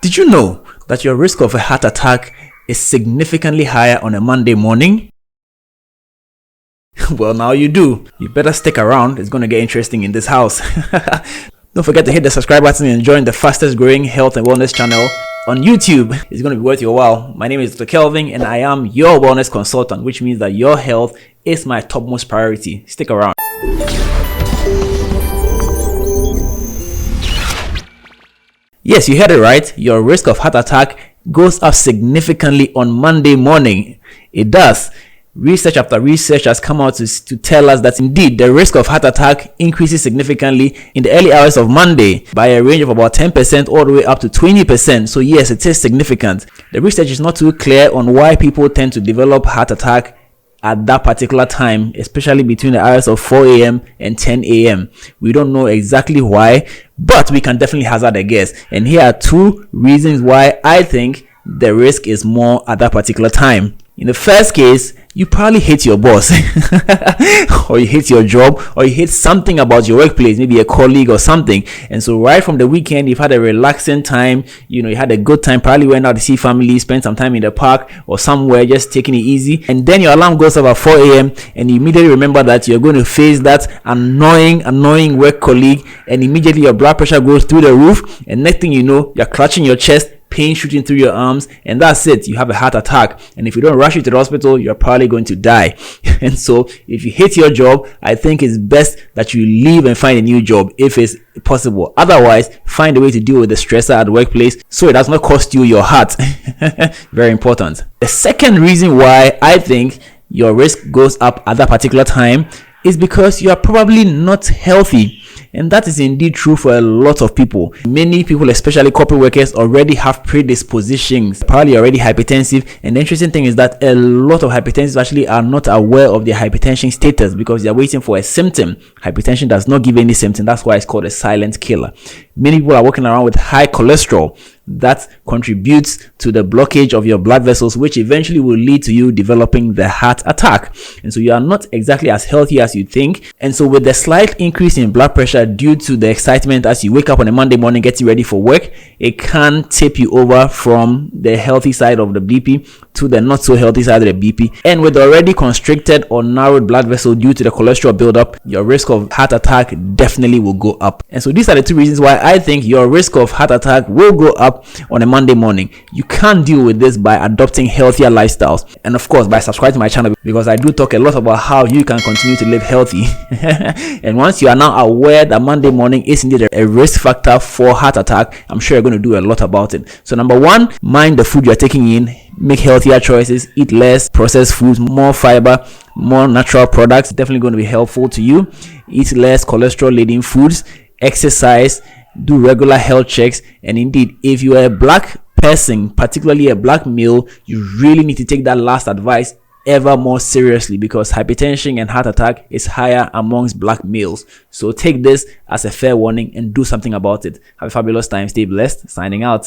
Did you know that your risk of a heart attack is significantly higher on a Monday morning? Well, now you do. You better stick around. It's going to get interesting in this house. Don't forget to hit the subscribe button and join the fastest growing health and wellness channel on YouTube. It's going to be worth your while. My name is Dr Kelvin and I am your wellness consultant, which means that your health is my topmost priority. Stick around. Yes, you heard it right. Your risk of heart attack goes up significantly on Monday morning. It does. Research after research has come out to tell us that indeed the risk of heart attack increases significantly in the early hours of Monday by a range of about 10% all the way up to 20%. So yes, it is significant. The research is not too clear on why people tend to develop heart attack at that particular time, especially between the hours of 4 a.m. and 10 a.m. We don't know exactly why, but we can definitely hazard a guess. And here are two reasons why I think the risk is more at that particular time. In the first case, you probably hate your boss or you hate your job or you hate something about your workplace, maybe a colleague or something. And so right from the weekend, you've had a relaxing time, you had a good time, probably went out to see family, spent some time in the park or somewhere, just taking it easy. And then your alarm goes off at 4 a.m. and you immediately remember that you're going to face that annoying work colleague, and immediately your blood pressure goes through the roof, and next thing you know, you're clutching your chest, pain shooting through your arms, and that's it. You have a heart attack. And if you don't rush you to the hospital, you're probably going to die. And so if you hate your job, I think it's best that you leave and find a new job if it's possible. Otherwise, find a way to deal with the stressor at the workplace so it does not cost you your heart. Very important. The second reason why I think your risk goes up at that particular time is because you are probably not healthy. And that is indeed true for a lot of people. Many people, especially corporate workers, already have predispositions, probably already hypertensive. And the interesting thing is that a lot of hypertensives actually are not aware of their hypertension status because they're waiting for a symptom. Hypertension does not give any symptom. That's why it's called a silent killer. Many people are walking around with high cholesterol. That contributes to the blockage of your blood vessels, which eventually will lead to you developing the heart attack. And so you are not exactly as healthy as you think. And so with the slight increase in blood pressure due to the excitement as you wake up on a Monday morning getting ready for work, it can tip you over from the healthy side of the BP to the not so healthy side of the BP. And with already constricted or narrowed blood vessel due to the cholesterol buildup, your risk of heart attack definitely will go up. And so these are the two reasons why I think your risk of heart attack will go up on a Monday morning. You can deal with this by adopting healthier lifestyles, and of course by subscribing to my channel, because I do talk a lot about how you can continue to live healthy. And once you are now aware that Monday morning is indeed a risk factor for heart attack, I'm sure you're going to do a lot about it. So number one, mind the food you're taking in. Make healthier choices, eat less processed foods, more fiber, more natural products. Definitely going to be helpful to you. Eat less cholesterol laden foods, exercise, do regular health checks. And indeed, if you are a black person, particularly a black male, you really need to take that last advice ever more seriously, because hypertension and heart attack is higher amongst black males. So take this as a fair warning and do something about it. Have a fabulous time. Stay blessed. Signing out.